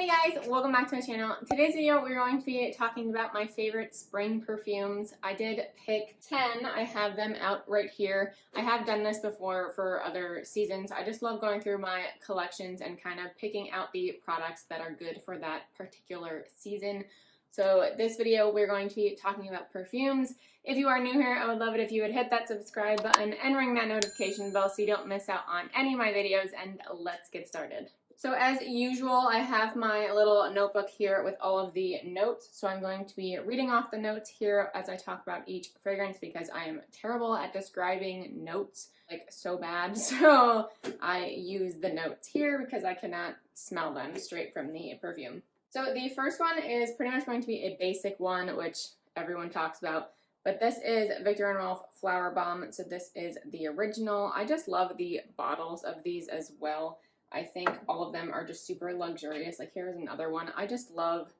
Hey guys, welcome back to my channel. In today's video we're going to be talking about my favorite spring perfumes. I did pick 10. I have them out right here. I have done this before for other seasons. I just love going through my collections and kind of picking out the products that are good for that particular season. So this video we're going to be talking about perfumes. If you are new here, I would love it if you would hit that subscribe button and ring that notification bell so you don't miss out on any of my videos, and let's get started. So as usual, I have my little notebook here with all of the notes. So I'm going to be reading off the notes here as I talk about each fragrance because I am terrible at describing notes, like so bad. So I use the notes here because I cannot smell them straight from the perfume. So the first one is pretty much going to be a basic one, which everyone talks about. But this is Viktor and Rolf Flowerbomb. So this is the original. I just love the bottles of these as well. I think all of them are just super luxurious. Like here's another one. I just love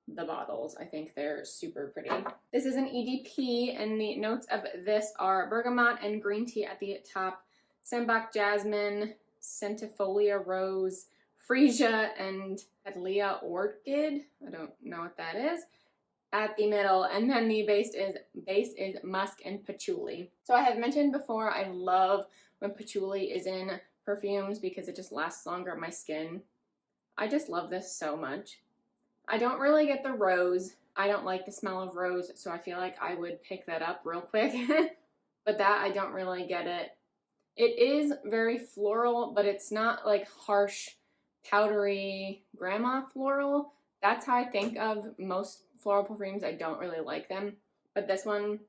the bottles. I think they're super pretty. This is an EDP, and the notes of this are bergamot and green tea at the top, Sembach jasmine, centifolia rose, freesia, and cattleya orchid. I don't know what that is. At the middle, and then the base is musk and patchouli. So I have mentioned before, I love when patchouli is in perfumes because it just lasts longer on my skin. I just love this so much. I don't really get the rose. I don't like the smell of rose, so I feel like I would pick that up real quick. But that, I don't really get it. It is very floral, but it's not like harsh, powdery grandma floral. That's how I think of most floral perfumes. I don't really like them. But this one,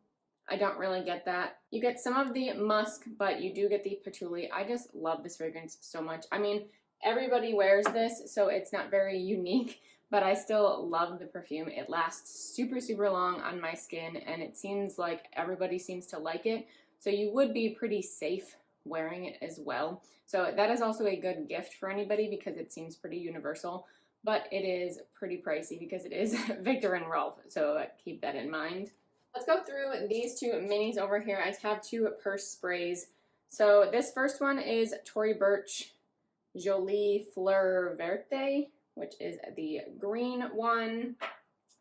I don't really get that. You get some of the musk, but you do get the patchouli. I just love this fragrance so much. I mean, everybody wears this, so it's not very unique, but I still love the perfume. It lasts super, super long on my skin, and it seems like everybody seems to like it. So you would be pretty safe wearing it as well. So that is also a good gift for anybody because it seems pretty universal, but it is pretty pricey because it is Viktor and Rolf, so keep that in mind. Let's go through these two minis over here. I have two purse sprays. So this first one is Tory Burch Jolie Fleur Verte, which is the green one.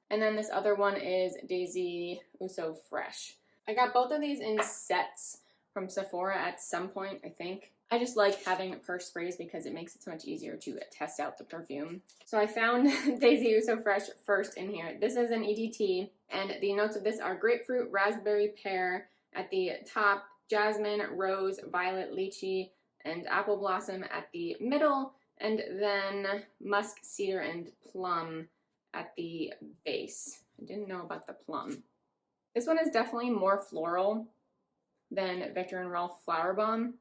And then this other one is Daisy Uso Fresh. I got both of these in sets from Sephora at some point, I think. I just like having purse sprays because it makes it so much easier to test out the perfume. So I found Daisy Uso Fresh first in here. This is an EDT, and the notes of this are grapefruit, raspberry, pear at the top, jasmine, rose, violet, lychee, and apple blossom at the middle, and then musk, cedar, and plum at the base. I didn't know about the plum. This one is definitely more floral than Viktor and Rolf Flowerbomb,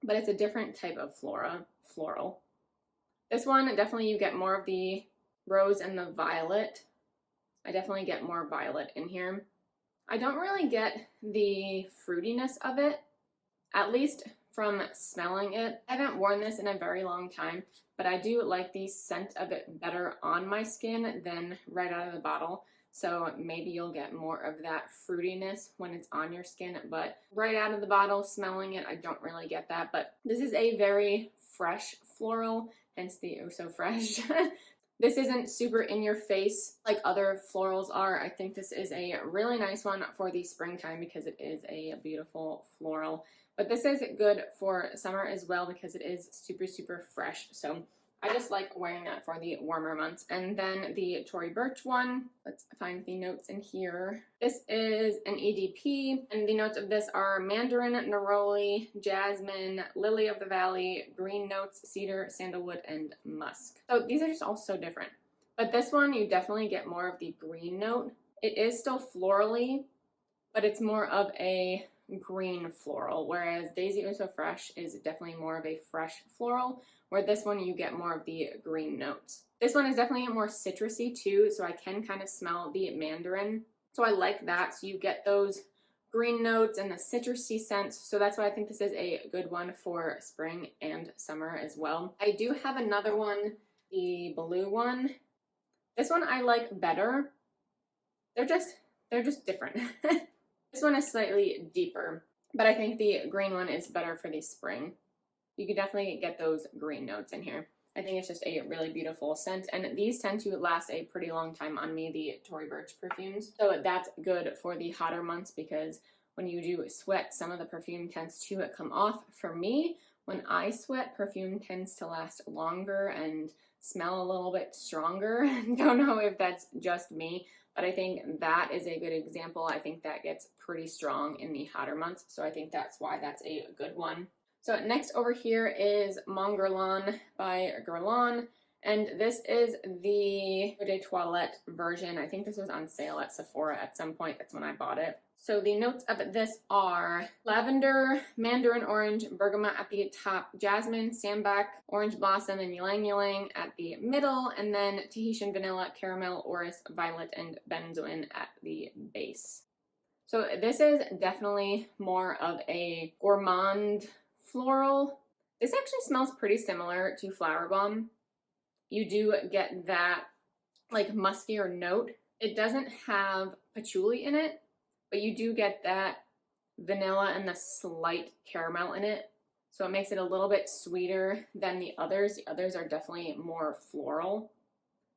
but it's a different type of floral. This one, definitely you get more of the rose and the violet. I definitely get more violet in here. I don't really get the fruitiness of it, at least from smelling it. I haven't worn this in a very long time, but I do like the scent of it better on my skin than right out of the bottle. So maybe you'll get more of that fruitiness when it's on your skin, but right out of the bottle, smelling it, I don't really get that. But this is a very fresh floral, hence the oh so fresh. This isn't super in your face like other florals are. I think this is a really nice one for the springtime because it is a beautiful floral. But this is good for summer as well because it is super, super fresh. So I just like wearing that for the warmer months. And then the Tory Burch one, let's find the notes in here. This is an EDP, and the notes of this are mandarin, neroli, jasmine, lily of the valley, green notes, cedar, sandalwood, and musk. So these are just all so different. But this one, you definitely get more of the green note. It is still florally, but it's more of a green floral, whereas Daisy Uso Fresh is definitely more of a fresh floral, where this one you get more of the green notes. This one is definitely more citrusy too, so I can kind of smell the mandarin. So I like that. So you get those green notes and the citrusy scents. So that's why I think this is a good one for spring and summer as well. I do have another one, the blue one. This one I like better. They're just different. This one is slightly deeper, but I think the green one is better for the spring. You could definitely get those green notes in here. I think it's just a really beautiful scent, and these tend to last a pretty long time on me, the Tory Burch perfumes. So that's good for the hotter months because when you do sweat, some of the perfume tends to come off. For me, when I sweat, perfume tends to last longer and smell a little bit stronger. Don't know if that's just me, but I think that is a good example. I think that gets pretty strong in the hotter months, so I think that's why that's a good one. So next over here is Mon Guerlain by Guerlain, and this is the Eau de Toilette version. I think this was on sale at Sephora at some point. That's when I bought it. So the notes of this are lavender, mandarin orange, bergamot at the top, jasmine, sambac, orange blossom, and ylang ylang at the middle, and then Tahitian vanilla, caramel, orris, violet, and benzoin at the base. So this is definitely more of a gourmand floral. This actually smells pretty similar to Flowerbomb. You do get that like muskier note. It doesn't have patchouli in it, but you do get that vanilla and the slight caramel in it. So it makes it a little bit sweeter than the others. The others are definitely more floral,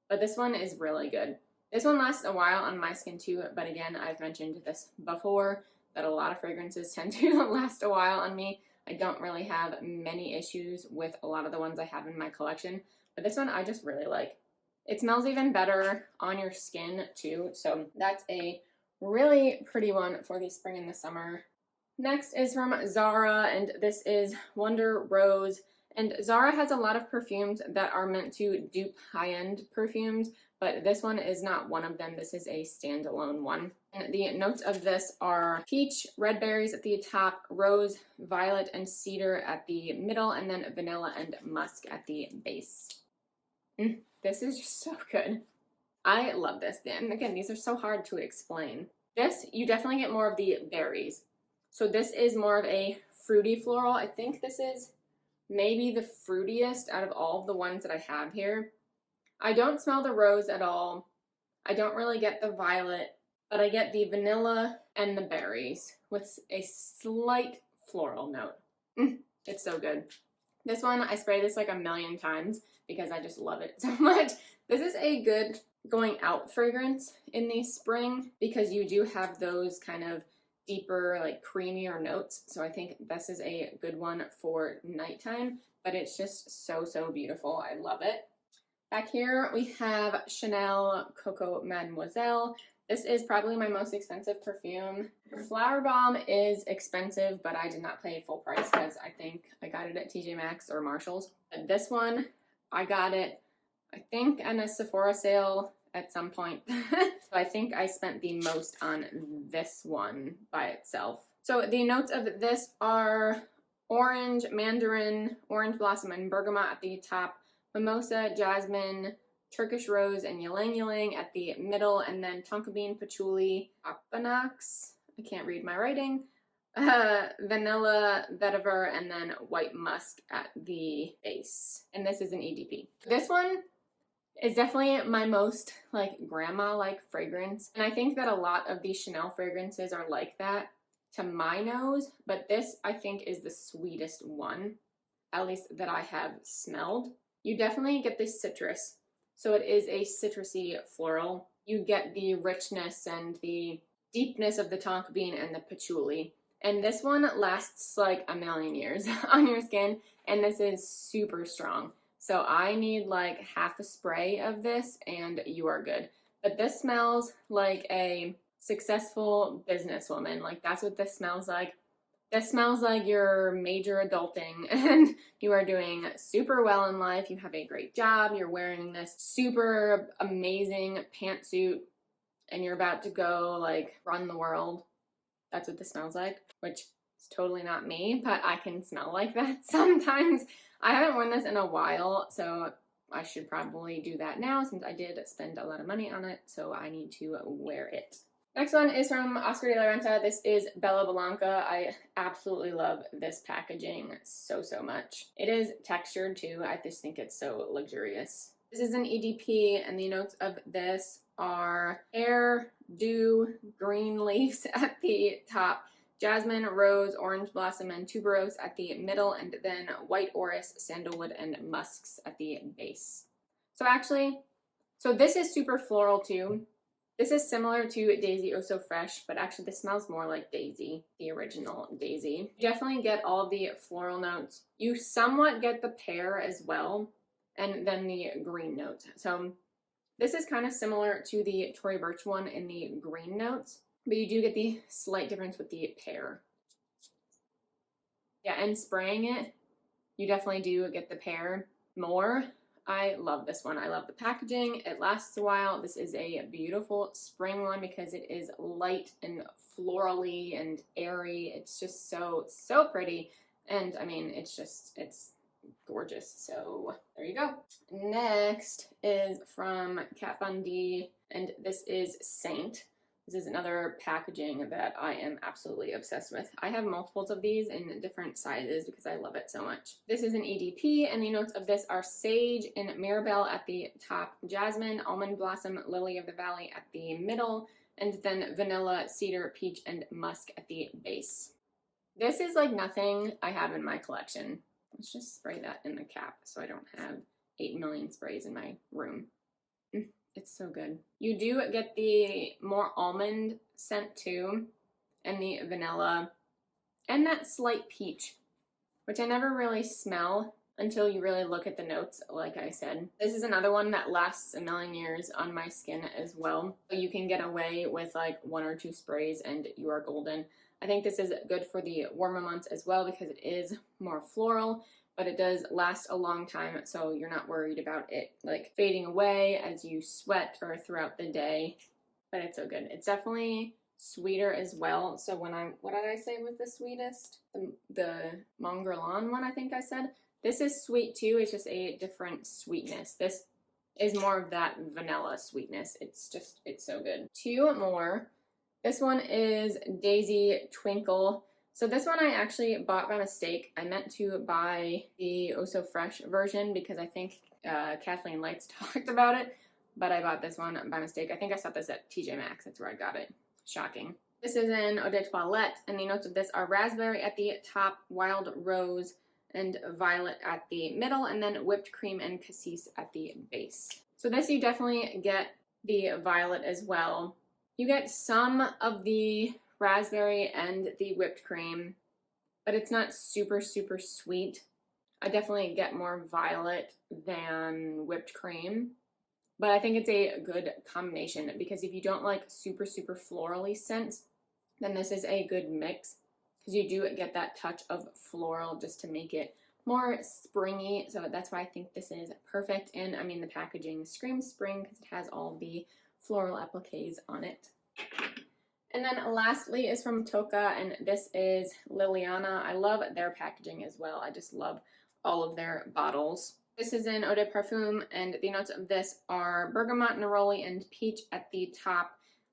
but this one is really good. This one lasts a while on my skin too, but again, I've mentioned this before, that a lot of fragrances tend to last a while on me. I don't really have many issues with a lot of the ones I have in my collection, but this one I just really like. It smells even better on your skin too, so that's a really pretty one for the spring and the summer. Next is from Zara, and this is Wonder Rose. And Zara has a lot of perfumes that are meant to dupe high-end perfumes, but this one is not one of them. This is a standalone one. And the notes of this are peach, red berries at the top, rose, violet, and cedar at the middle, and then vanilla and musk at the base. This is just so good. I love this. And again, these are so hard to explain. This, you definitely get more of the berries. So this is more of a fruity floral. I think this is maybe the fruitiest out of all of the ones that I have here. I don't smell the rose at all. I don't really get the violet, but I get the vanilla and the berries with a slight floral note. It's so good. This one, I spray this like a million times because I just love it so much. This is a good going out fragrance in the spring because you do have those kind of deeper, like creamier notes. So I think this is a good one for nighttime, but it's just so, so beautiful. I love it. Back here we have Chanel Coco Mademoiselle. This is probably my most expensive perfume. Flowerbomb is expensive, but I did not pay full price because I think I got it at TJ Maxx or Marshall's. But this one, I got it, I think, on a Sephora sale at some point. So I think I spent the most on this one by itself. So the notes of this are orange, mandarin, orange blossom, and bergamot at the top, mimosa, jasmine, Turkish rose, and ylang ylang at the middle, and then tonka bean, patchouli, aquinox, I can't read my writing, vanilla, vetiver, and then white musk at the base. And this is an EDP. This one is definitely my most like grandma-like fragrance. And I think that a lot of these Chanel fragrances are like that to my nose, but this I think is the sweetest one, at least that I have smelled. You definitely get the citrus. So it is a citrusy floral. You get the richness and the deepness of the tonka bean and the patchouli. And this one lasts like a million years on your skin, and this is super strong. So I need like half a spray of this and you are good. But this smells like a successful businesswoman. Like that's what this smells like. This smells like you're major adulting and you are doing super well in life. You have a great job. You're wearing this super amazing pantsuit and you're about to go like run the world. That's what this smells like, which is totally not me, but I can smell like that sometimes. I haven't worn this in a while, so I should probably do that now since I did spend a lot of money on it, so I need to wear it. Next one is from Oscar de la Renta. This is Bella Blanca. I absolutely love this packaging so, so much. It is textured too. I just think it's so luxurious. This is an EDP, and the notes of this are air, dew, green leaves at the top, jasmine, rose, orange blossom, and tuberose at the middle, and then white orris, sandalwood, and musks at the base. So actually, this is super floral too. This is similar to Daisy Oh So Fresh, but actually this smells more like Daisy, the original Daisy. You definitely get all of the floral notes. You somewhat get the pear as well, and then the green notes. So this is kind of similar to the Tory Burch one in the green notes, but you do get the slight difference with the pear. Yeah, and spraying it, you definitely do get the pear more. I love this one. I love the packaging. It lasts a while. This is a beautiful spring one because it is light and florally and airy. It's just so pretty. And I mean, it's gorgeous. So there you go. Next is from Kat Von D, and this is Saint. This is another packaging that I am absolutely obsessed with. I have multiples of these in different sizes because I love it so much. This is an EDP, and the notes of this are sage and mirabelle at the top, jasmine, almond blossom, lily of the valley at the middle, and then vanilla, cedar, peach, and musk at the base. This is like nothing I have in my collection. Let's just spray that in the cap so I don't have 8 million sprays in my room. It's so good. You do get the more almond scent too, and the vanilla, and that slight peach, which I never really smell until you really look at the notes, like I said. This is another one that lasts a million years on my skin as well. You can get away with like 1 or 2 sprays and you are golden. I think this is good for the warmer months as well because it is more floral, but it does last a long time, so you're not worried about it like fading away as you sweat or throughout the day. But it's so good. It's definitely sweeter as well. So what did I say was the sweetest? The Mon Guerlain one, I think I said. This is sweet too. It's just a different sweetness. This is more of that vanilla sweetness. It's so good. 2 more. This one is Daisy Twinkle. So this one I actually bought by mistake. I meant to buy the Oh So Fresh version because I think Kathleen Lights talked about it, but I bought this one by mistake. I think I saw this at TJ Maxx. That's where I got it. Shocking. This is in Eau de Toilette, and the notes of this are raspberry at the top, wild rose, and violet at the middle, and then whipped cream and cassis at the base. So this you definitely get the violet as well. You get some of the raspberry and the whipped cream, but it's not super sweet. I definitely get more violet than whipped cream, but I think it's a good combination because if you don't like super florally scents, then this is a good mix because you do get that touch of floral just to make it more springy. So that's why I think this is perfect. And I mean, the packaging screams spring because it has all the floral appliques on it. And then lastly is from Tocca, and this is Liliana. I love their packaging as well. I just love all of their bottles. This is in Eau de Parfum, and the notes of this are bergamot, neroli, and peach at the top,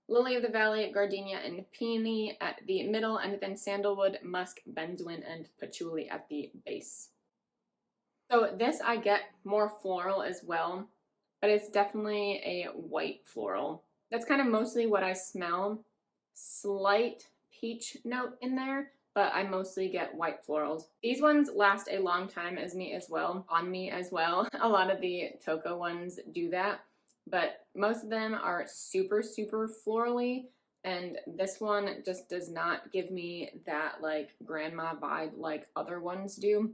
lily of the valley, gardenia, and peony at the middle, and then sandalwood, musk, benzoin, and patchouli at the base. So this I get more floral as well, but it's definitely a white floral. That's kind of mostly what I smell. Slight peach note in there, but I mostly get white florals. These ones last a long time on me as well. A lot of the Tocca ones do that, but most of them are super florally, and this one just does not give me that like grandma vibe like other ones do.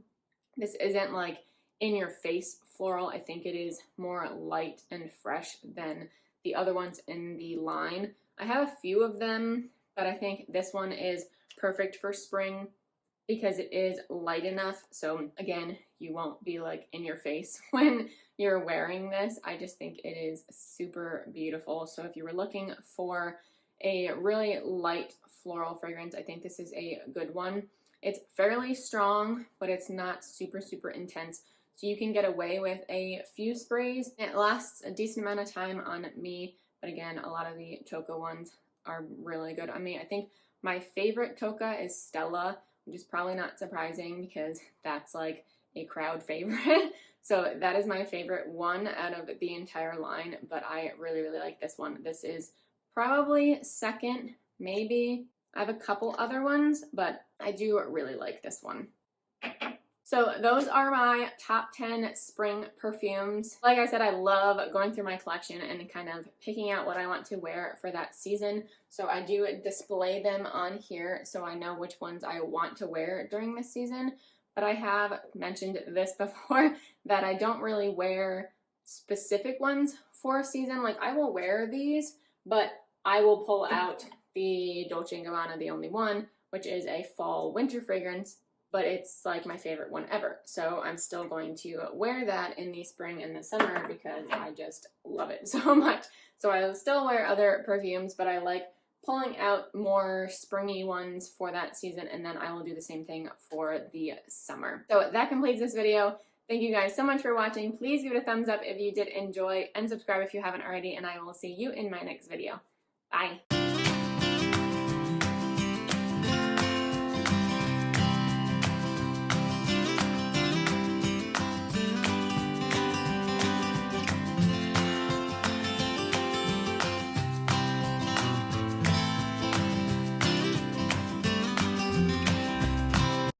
This isn't like in your face floral. I think it is more light and fresh than the other ones in the line. I have a few of them, but I think this one is perfect for spring because it is light enough. So again, you won't be like in your face when you're wearing this. I just think it is super beautiful. So if you were looking for a really light floral fragrance, I think this is a good one. It's fairly strong, but it's not super intense. So you can get away with a few sprays. It lasts a decent amount of time on me. But again, a lot of the Tocca ones are really good on me. I think my favorite Tocca is Stella, which is probably not surprising because that's like a crowd favorite. So that is my favorite one out of the entire line, but I really like this one. This is probably second, maybe I have a couple other ones, but I do really like this one. So those are my top 10 spring perfumes. Like I said, I love going through my collection and kind of picking out what I want to wear for that season. So I do display them on here so I know which ones I want to wear during this season. But I have mentioned this before that I don't really wear specific ones for a season. Like I will wear these, but I will pull out the Dolce & Gabbana The Only One, which is a fall winter fragrance, but it's like my favorite one ever. So I'm still going to wear that in the spring and the summer because I just love it so much. So I will still wear other perfumes, but I like pulling out more springy ones for that season, and then I will do the same thing for the summer. So that completes this video. Thank you guys so much for watching. Please give it a thumbs up if you did enjoy, and subscribe if you haven't already, and I will see you in my next video. Bye.